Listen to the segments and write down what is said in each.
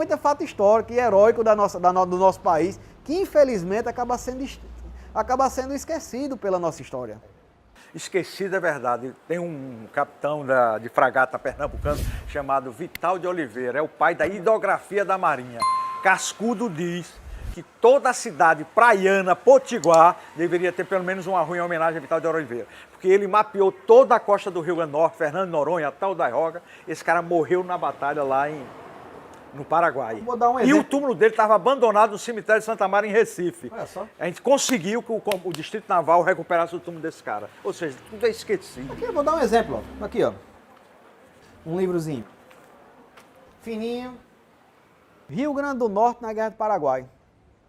Realmente é fato histórico e heróico do nosso país, que infelizmente acaba sendo esquecido pela nossa história. Esquecido é verdade. Tem um capitão de fragata pernambucano chamado Vital de Oliveira, é o pai da hidrografia da Marinha. Cascudo diz que toda a cidade praiana, Potiguar, deveria ter pelo menos uma rua em homenagem a Vital de Oliveira. Porque ele mapeou toda a costa do Rio Grande do Norte, Fernando Noronha, Tal da Roga. Esse cara morreu na batalha lá no Paraguai. Vou dar um E exemplo. o túmulo dele estava abandonado no cemitério de Santa Mara, em Recife. Olha só. A gente conseguiu que o Distrito Naval recuperasse o túmulo desse cara. Ou seja, tudo é esquecido. Aqui eu vou dar um exemplo, ó. Aqui, ó. Um livrozinho. Fininho. Rio Grande do Norte na Guerra do Paraguai.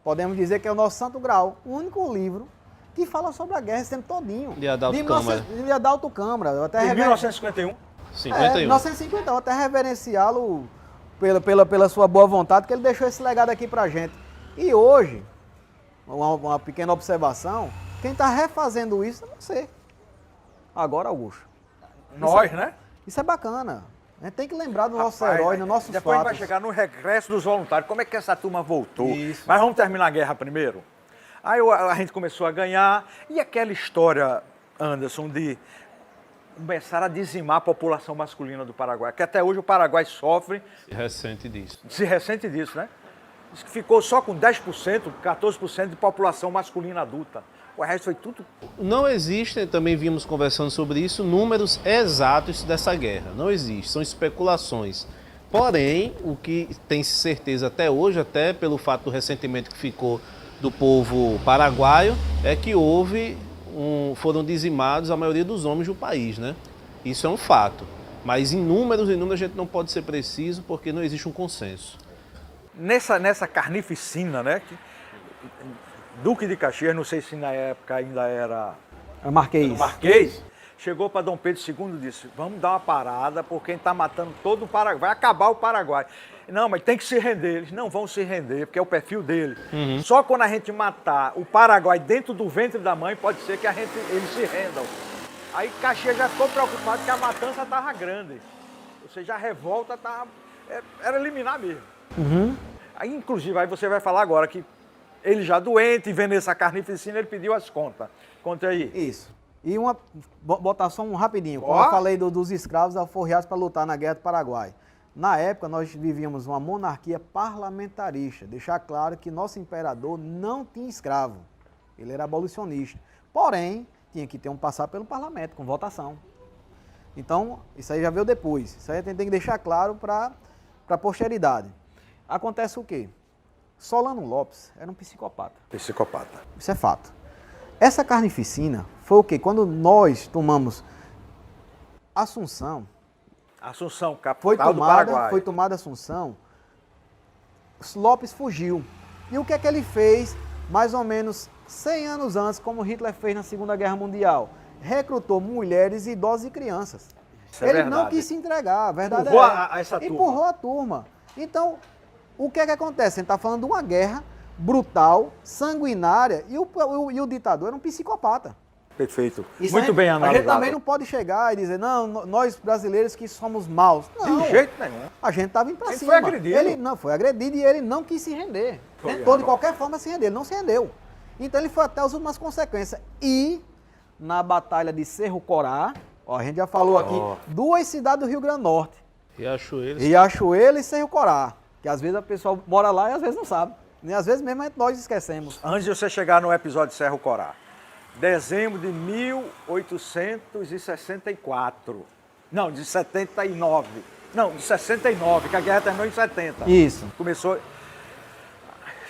Podemos dizer que é o nosso Santo Graal. O único livro que fala sobre a guerra esse tempo todinho. De Adalto Câmara. De Adalto Câmara. Eu até Em 1951? 51. 1950, eu vou até reverenciá-lo pela sua boa vontade, que ele deixou esse legado aqui pra gente. E hoje, uma pequena observação, quem está refazendo isso é você. Agora, Augusto. Nós, né? Isso é bacana. A gente tem que lembrar do nosso Rapaz, herói, dos nossos depois fatos. a gente vai chegar no regresso dos voluntários. Como é que essa turma voltou? Isso. Mas vamos terminar a guerra primeiro? Aí a gente começou a ganhar. E aquela história, Anderson, de começar a dizimar a população masculina do Paraguai. Que até hoje o Paraguai sofre. Se ressente disso, né? Diz que ficou só com 10%, 14% de população masculina adulta. O resto foi tudo. Não existem, também vimos conversando sobre isso, números exatos dessa guerra. Não existe, são especulações. Porém, o que tem certeza até hoje, até pelo fato do ressentimento que ficou do povo paraguaio, é que foram dizimados a maioria dos homens do país, né? Isso é um fato. Mas em números a gente não pode ser preciso porque não existe um consenso. Nessa carnificina, né? Duque de Caxias, não sei se na época ainda era Marquês, chegou para Dom Pedro II e disse, vamos dar uma parada porque quem está matando todo o Paraguai, vai acabar o Paraguai. Não, mas tem que se render. Eles não vão se render, porque é o perfil dele. Uhum. Só quando a gente matar o Paraguai dentro do ventre da mãe, pode ser que eles se rendam. Aí Caxias já ficou preocupado que a matança estava grande. Ou seja, a revolta era eliminar mesmo. Uhum. Aí, inclusive, aí você vai falar agora que ele já doente, vendo essa carnificina, ele pediu as contas. Conta aí. Isso. E botar só um rapidinho. Quando eu falei dos escravos alforriados para lutar na Guerra do Paraguai. Na época, nós vivíamos uma monarquia parlamentarista. Deixar claro que nosso imperador não tinha escravo. Ele era abolicionista. Porém, tinha que passar pelo parlamento, com votação. Então, isso aí já veio depois. Isso aí a gente tem que deixar claro para a posteridade. Acontece o quê? Solano Lopes era um psicopata. Psicopata. Isso é fato. Essa carnificina foi o quê? Quando nós tomamos Assunção, capital do Paraguai. Foi tomada Assunção, Lopes fugiu. E o que é que ele fez mais ou menos 100 anos antes, como Hitler fez na Segunda Guerra Mundial? Recrutou mulheres, idosos e crianças. Ele não quis se entregar, a verdade empurrou a turma. Então, o que é que acontece? A gente está falando de uma guerra brutal, sanguinária, e o ditador era um psicopata. Perfeito. Isso muito bem analisado. A gente também não pode chegar e dizer, não, nós brasileiros que somos maus. Não. De jeito nenhum. A gente estava indo pra cima. Foi agredido. Ele não foi agredido e ele não quis se render. Tentou de qualquer forma se render, ele não se rendeu. Então ele foi até as últimas consequências. E na Batalha de Cerro Corá, ó, a gente já falou aqui, 2 cidades do Rio Grande do Norte. Riachuelo e Cerro Corá. Que às vezes a pessoa mora lá e às vezes não sabe. E às vezes mesmo nós esquecemos. Antes de você chegar no episódio de Cerro Corá, dezembro de 1864. Não, de 79. Não, de 69, que a guerra terminou em 70. Isso. Começou...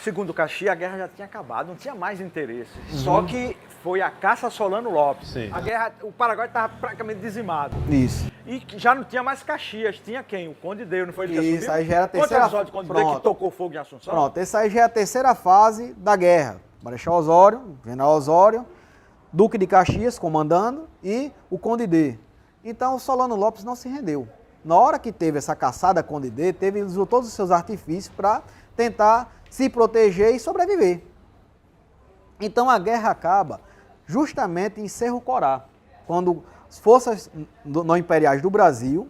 Segundo Caxias, a guerra já tinha acabado, não tinha mais interesse. Só que foi a caça a Solano Lopes. Sim. A guerra, o Paraguai estava praticamente dizimado. Isso. E já não tinha mais Caxias, tinha quem? O Conde Deu, não foi ele que Isso, assumiu? aí já era a terceira... Quanto episódio do Conde Deu que tocou fogo em Assunção? Pronto, essa aí já é a terceira fase da guerra. Marechal Osório, General Osório, Duque de Caxias comandando e o Conde D. Então o Solano Lopes não se rendeu. Na hora que teve essa caçada Conde D, usou todos os seus artifícios para tentar se proteger e sobreviver. Então a guerra acaba justamente em Cerro Corá, quando as forças não imperiais do Brasil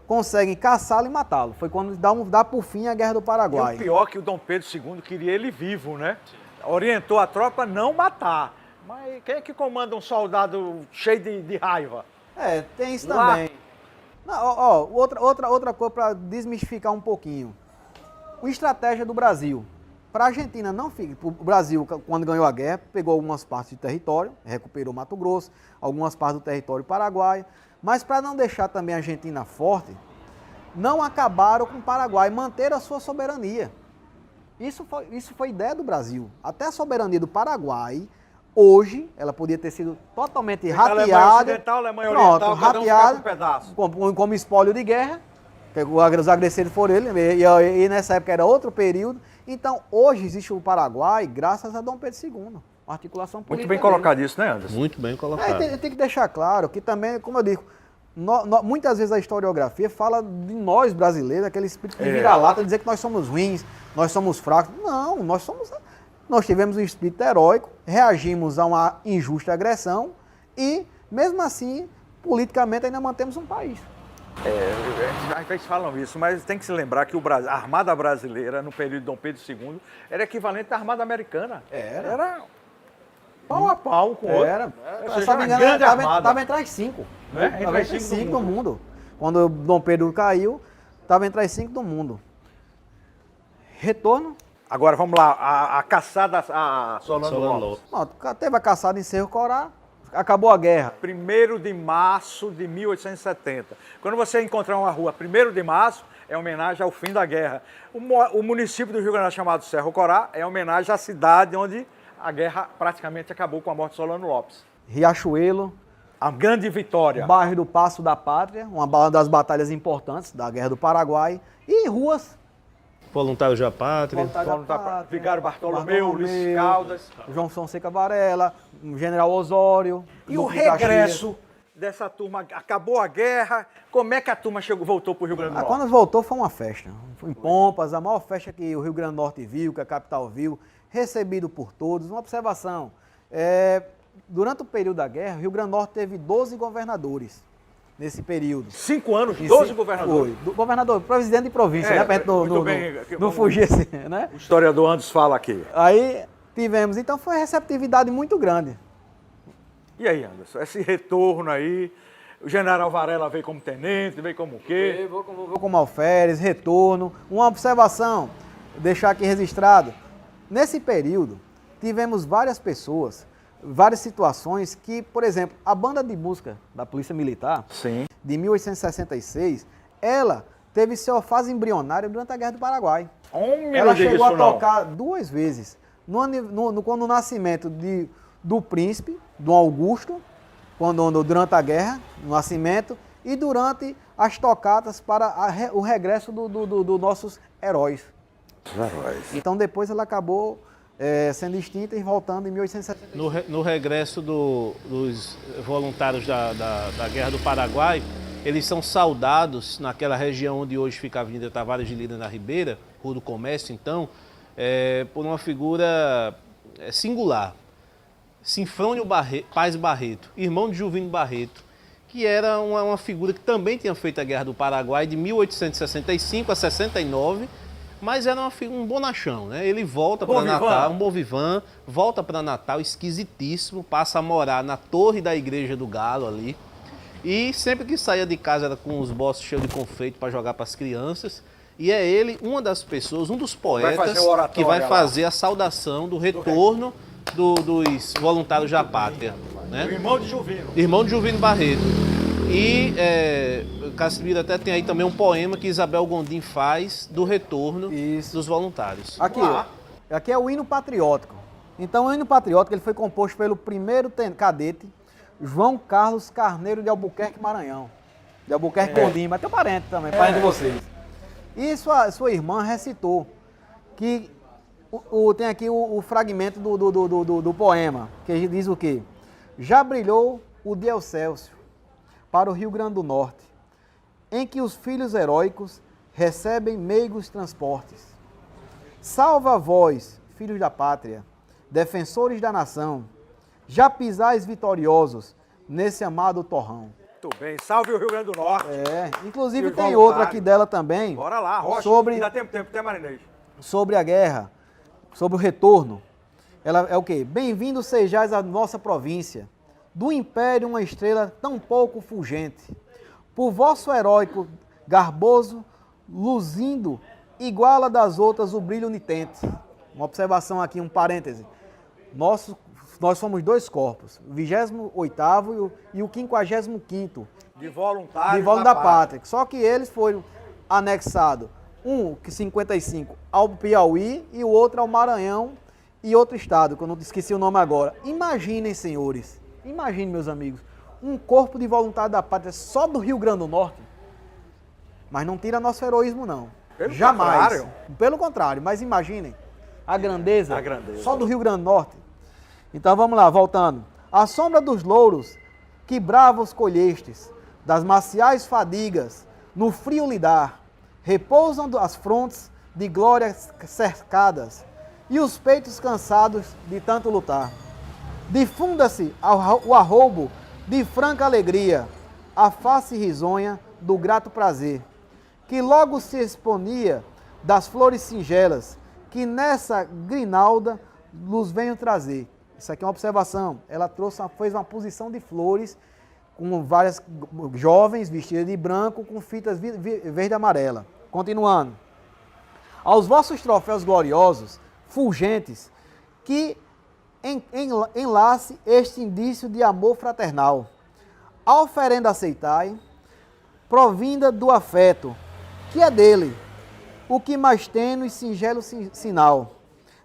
conseguem caçá-lo e matá-lo. Foi quando dá por fim a Guerra do Paraguai. E o pior que o Dom Pedro II queria ele vivo, né? Orientou a tropa a não matar. Mas quem é que comanda um soldado cheio de raiva? Tem isso Lá. também. Não, outra coisa para desmistificar um pouquinho. A estratégia do Brasil. Para a Argentina não ficar. O Brasil, quando ganhou a guerra, pegou algumas partes de território, recuperou Mato Grosso, algumas partes do território paraguaio, mas para não deixar também a Argentina forte, não acabaram com o Paraguai, manteram a sua soberania. Isso foi ideia do Brasil. Até a soberania do Paraguai, hoje, ela podia ter sido totalmente rateada. Alemanha Ocidental, Alemanha Oriental, cada um ficava com um pedaço. Como espólio de guerra, que os agressores foram ele, e nessa época era outro período. Então, hoje existe o Paraguai graças a Dom Pedro II, uma articulação política. Muito bem colocado isso, né, Anderson? Muito bem colocado. Tem que deixar claro que também, como eu digo, muitas vezes a historiografia fala de nós brasileiros, aquele espírito de vira-lata, dizer que nós somos ruins, nós somos fracos. Não, nós tivemos um espírito heróico, reagimos a uma injusta agressão e, mesmo assim, politicamente ainda mantemos um país. Às vezes falam isso, mas tem que se lembrar que a Armada Brasileira, no período de Dom Pedro II, era equivalente à Armada Americana. Era pau a pau com o outro. Se não me engano, estava entre as 5. Estava entre as 5 do mundo. Quando Dom Pedro caiu, estava entre as 5 do mundo. Retorno. Agora vamos lá, a caçada a Solano Lopes. Teve a caçada em Cerro Corá, acabou a guerra. 1º de março de 1870. Quando você encontrar uma rua 1º de março, é homenagem ao fim da guerra. O município do Rio Grande do Norte chamado Cerro Corá é homenagem à cidade onde a guerra praticamente acabou com a morte de Solano Lopes. Riachuelo. A grande vitória. Bairro do Passo da Pátria, uma das batalhas importantes da Guerra do Paraguai. E ruas. Voluntários da Pátria. Vigário Bartolomeu, Ulisses Caldas. João Fonseca Varela, General Osório. E o regresso dessa turma, acabou a guerra, como é que a turma voltou para o Rio Grande do Norte? Quando voltou foi uma festa, foi em pompas, a maior festa que o Rio Grande do Norte viu, que a capital viu, recebido por todos. Uma observação, durante o período da guerra, o Rio Grande do Norte teve 12 governadores. Nesse período. 5 anos, 12 governadores. Foi. Governador, presidente de província, né? Pra gente não fugir assim, né? O historiador Anderson fala aqui. Aí tivemos, então foi uma receptividade muito grande. E aí, Anderson, esse retorno aí, o general Varela veio como tenente, veio como o quê? Vou como alferes, retorno. Uma observação, deixar aqui registrado. Nesse período, tivemos várias pessoas, várias situações que, por exemplo, a banda de música da Polícia Militar, sim, de 1866, ela teve sua fase embrionária durante a Guerra do Paraguai. Ela chegou a tocar 2 vezes. Quando o nascimento do príncipe, Dom Augusto, durante a guerra, no nascimento, e durante as tocatas para o regresso dos nossos heróis. Então depois ela acabou sendo extinta e voltando em 1870. No regresso dos voluntários da Guerra do Paraguai, eles são saudados naquela região onde hoje fica a Avenida Tavares de Lira na Ribeira, Rua do Comércio, então, por uma figura singular. Sinfrônio Paz Barreto, irmão de Juvino Barreto, que era uma figura que também tinha feito a Guerra do Paraguai de 1865 a 69, mas era um bonachão, né? Ele volta para Natal, um bom vivant, volta para Natal, esquisitíssimo, passa a morar na torre da Igreja do Galo ali, e sempre que saía de casa era com os bolsos cheios de confeito para jogar para as crianças, e é ele uma das pessoas, um dos poetas que vai fazer a saudação do retorno dos voluntários da pátria. Né? O irmão de Juvino. Irmão de Juvino Barreto. E Casimiro até tem aí também um poema que Isabel Gondim faz do retorno dos voluntários. Aqui é o hino patriótico. Então o hino patriótico ele foi composto pelo primeiro cadete João Carlos Carneiro de Albuquerque, Maranhão. De Albuquerque Gondim, mas tem um parente também, parente de vocês. E sua irmã recitou que tem aqui o fragmento do poema, que diz o quê? Já brilhou o dia Célcio para o Rio Grande do Norte, em que os filhos heróicos recebem meigos transportes. Salva vós, filhos da pátria, defensores da nação, já pisais vitoriosos nesse amado torrão. Muito bem. Salve o Rio Grande do Norte. Inclusive E tem voluntário. outra aqui dela também. Bora lá, Rocha. Sobre- Ainda tem tempo, tem Marinês. Sobre a guerra, sobre o retorno. Ela é o quê? Bem-vindo sejais à nossa província, do império uma estrela tão pouco fulgente. Por vosso heróico garboso, luzindo, iguala das outras o brilho nitente. Uma observação aqui, um parêntese. Nós somos dois corpos, o 28º e o 55º, De voluntário de volta da pátria. Só que eles foram anexados, um, que 55, ao Piauí e o outro ao Maranhão e outro estado, que eu não esqueci o nome agora. Imaginem, senhores, imaginem, meus amigos, um corpo de voluntário da pátria só do Rio Grande do Norte. Mas não tira nosso heroísmo, não. Pelo Jamais. contrário. Pelo contrário, mas imaginem a grandeza, A grandeza. só do Rio Grande do Norte. Então vamos lá, voltando. À sombra dos louros, que bravos colhestes, das marciais fadigas, no frio lidar, repousam as frontes de glórias cercadas, e os peitos cansados de tanto lutar. Difunda-se o arroubo de franca alegria, a face risonha do grato prazer, que logo se exponia das flores singelas, que nessa grinalda nos venham trazer. Isso aqui é uma observação. Ela fez uma posição de flores com várias jovens vestidas de branco com fitas verde e amarela. Continuando. Aos vossos troféus gloriosos, fulgentes, que enlace este indício de amor fraternal. A oferenda aceitai, provinda do afeto, que é dele, o que mais tênue e singelo sinal.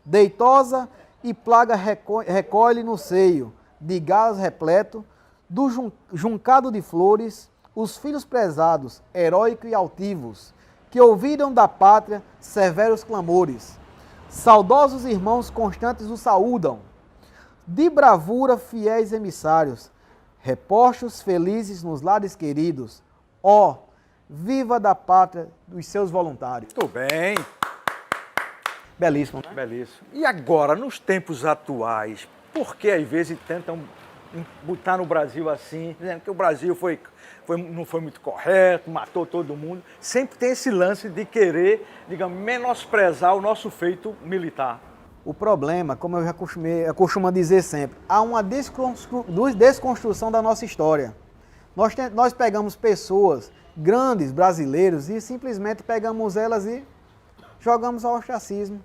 Deitosa e plaga recolhe no seio, de galas repleto, do juncado de flores, os filhos prezados, heróicos e altivos, que ouviram da pátria severos clamores. Saudosos irmãos constantes o saúdam, de bravura fiéis emissários, repostos felizes nos lares queridos. Ó, viva da pátria dos seus voluntários. Muito bem. Belíssimo, né? Belíssimo. E agora, nos tempos atuais, por que às vezes tentam botar no Brasil assim, dizendo que o Brasil não foi muito correto, matou todo mundo? Sempre tem esse lance de querer, digamos, menosprezar o nosso feito militar. O problema, como eu costumo dizer sempre, há uma desconstrução da nossa história. Nós pegamos pessoas grandes, brasileiros, e simplesmente pegamos elas e jogamos ao ostracismo.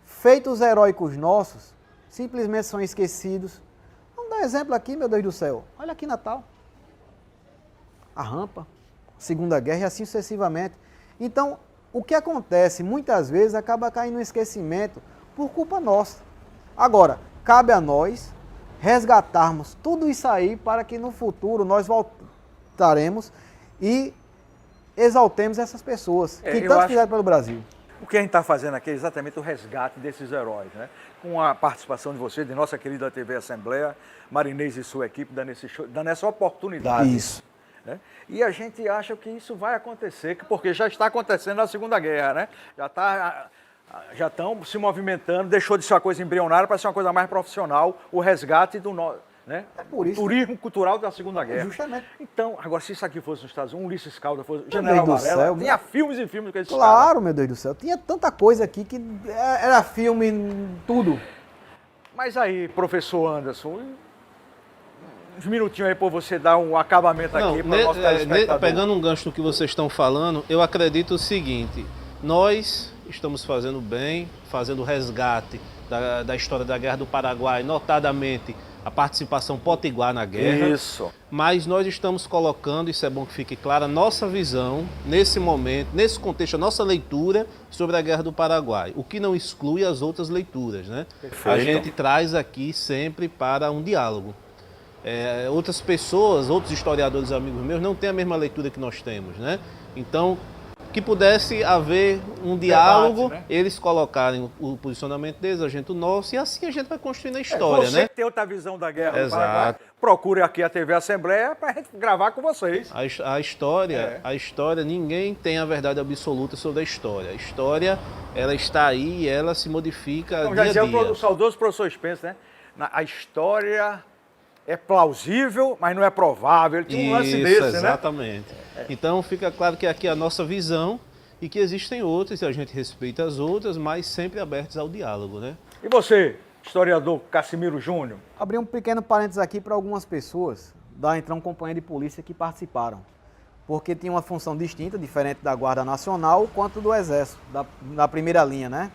Feitos heróicos nossos, simplesmente são esquecidos. Vamos dar um exemplo aqui, meu Deus do céu. Olha aqui Natal. A rampa, Segunda Guerra e assim sucessivamente. Então, o que acontece muitas vezes acaba caindo no esquecimento por culpa nossa. Agora, cabe a nós resgatarmos tudo isso aí para que no futuro nós voltaremos e exaltemos essas pessoas que tanto fizeram pelo Brasil. O que a gente está fazendo aqui é exatamente o resgate desses heróis, né? Com a participação de vocês, de nossa querida TV Assembleia, Marinês e sua equipe, dando essa oportunidade. Isso. Né? E a gente acha que isso vai acontecer, porque já está acontecendo na Segunda Guerra, né? Já estão se movimentando, deixou de ser uma coisa embrionária para ser uma coisa mais profissional, o resgate do né? Por isso, turismo cultural da Segunda Guerra. Justamente. Então, agora, se isso aqui fosse nos Estados Unidos, um Ulisses Caldas, General Varela, tinha filmes e filmes com esses claro, caras. meu Deus do céu. Tinha tanta coisa aqui que era filme, tudo. Mas aí, professor Anderson, uns minutinhos aí para você dar um acabamento aqui para o nosso telespectador. Pegando um gancho no que vocês estão falando, eu acredito o seguinte: nós estamos fazendo bem, fazendo o resgate da história da Guerra do Paraguai, notadamente a participação potiguar na guerra. Isso. Mas nós estamos colocando, isso é bom que fique claro, a nossa visão, nesse momento, nesse contexto, a nossa leitura sobre a Guerra do Paraguai, o que não exclui as outras leituras, né? Perfeito. A gente traz aqui sempre para um diálogo. Outras pessoas, outros historiadores amigos meus, não têm a mesma leitura que nós temos, né? Então, que pudesse haver um diálogo, né? Eles colocarem o posicionamento deles, a gente o nosso, e assim a gente vai construindo a história, Você né? que tem outra visão da Guerra do Exato. Paraguai, procure aqui a TV Assembleia para a gente gravar com vocês. A história, ninguém tem a verdade absoluta sobre a história. A história, ela está aí e ela se modifica Então, dia já a dizia dia. o saudoso professor Spencer, né? A história é plausível, mas não é provável. Ele tinha um lance desse, né? Exatamente. Então fica claro que aqui é a nossa visão e que existem outras, e a gente respeita as outras, mas sempre abertos ao diálogo, né? E você, historiador Cassimiro Júnior? Abri um pequeno parênteses aqui para algumas pessoas da então companhia de polícia que participaram, porque tinha uma função distinta, diferente da Guarda Nacional, quanto do Exército, da primeira linha, né?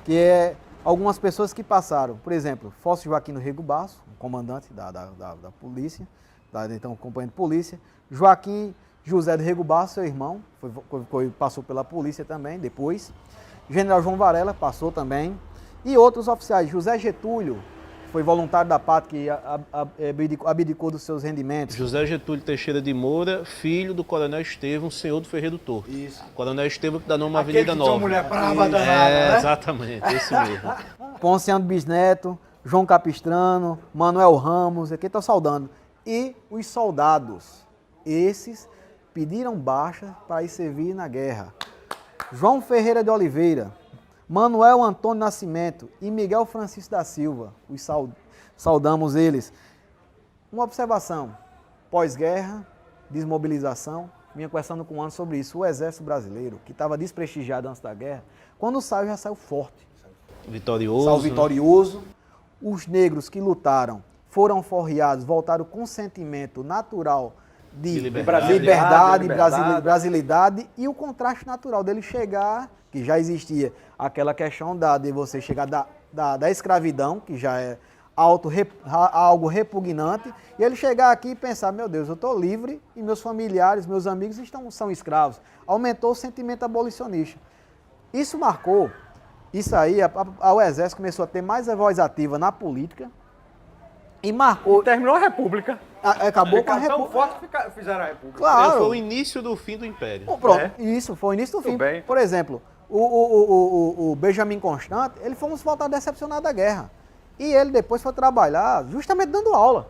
Que é algumas pessoas que passaram, por exemplo, Fóssil Joaquim do Rego Basso, comandante da polícia, da então companhia de polícia, Joaquim José do Rego Basso, seu irmão, passou pela polícia também, depois, General João Varela passou também, e outros oficiais, José Getúlio, foi voluntário da pátria que abdicou dos seus rendimentos. José Getúlio Teixeira de Moura, filho do Coronel Estevão, senhor do Ferreiro do Torto. Isso. Coronel Estevão que dá nome à Avenida Nova. Uma mulher brava danada, né? Exatamente, esse mesmo. Ponciano Bisneto, João Capistrano, Manuel Ramos, aqui estou saudando. E os soldados, esses pediram baixa para ir servir na guerra. João Ferreira de Oliveira, Manuel Antônio Nascimento e Miguel Francisco da Silva, os saudamos eles. Uma observação, pós-guerra, desmobilização, vinha conversando com o Ana sobre isso, o Exército Brasileiro, que estava desprestigiado antes da guerra, quando saiu, já saiu forte. Vitorioso. Saiu vitorioso. Os negros que lutaram foram forreados, voltaram com sentimento natural de liberdade, brasilidade e o contraste natural dele chegar, que já existia aquela questão de você chegar da escravidão, que já é algo repugnante, e ele chegar aqui e pensar, meu Deus, eu estou livre e meus familiares, meus amigos são escravos. Aumentou o sentimento abolicionista. Isso marcou, isso aí, o Exército começou a ter mais a voz ativa na política e marcou... Terminou a República. Acabou com a tão República. forte que fizeram a República. Claro. Foi o início do fim do Império. Pronto, isso, foi o início do fim. bem. Por exemplo, o Benjamin Constant, ele foi um soldado decepcionado da guerra. E ele depois foi trabalhar justamente dando aula.